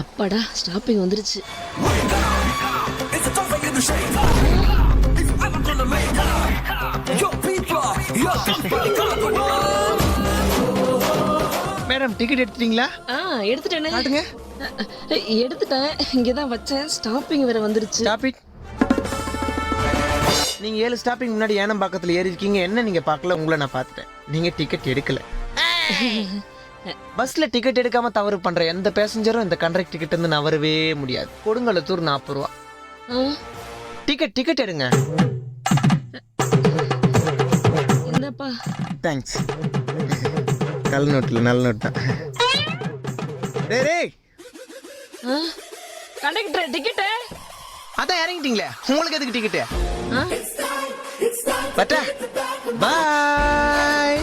அப்பாடா ஸ்டாப்பிங் வந்துருச்சு. Madam ticket எடுத்துட்டீங்களா? எடுத்துட்டேனே. காட்டுங்க. எடுத்துட்டேன், இங்கதான் வச்சேன். ஸ்டாப்பிங் வேற வந்துருச்சு. Stop it. நீங்க 7 ஸ்டாப்பிங் முன்னாடி ஏனம் பக்கத்துல ஏறி இருக்கீங்க. என்ன நீங்க பார்க்கல, உங்களை நான் பார்த்துட்டேன். நீங்க டிக்கெட் எடுக்கல. பஸ்ல டிக்கெட் எடுக்காம தவறு பண்ற எந்த பேசஞ்சரும் இந்த கண்டக்டர் டிக்கெட் இருந்து நவரவே முடியாது. கொடுங்கலத்தூர் 40 ரூபா. டிக்கெட் எடுங்க. என்னப்பா? தேங்க்ஸ். நல்ல நோட்டில் நல்ல நோட் தான். டேய் கண்டக்டர் டிக்கெட்டு. அதான் இறங்கிட்டீங்களே, உங்களுக்கு எதுக்கு டிக்கெட்டு? பட்டா பாய்.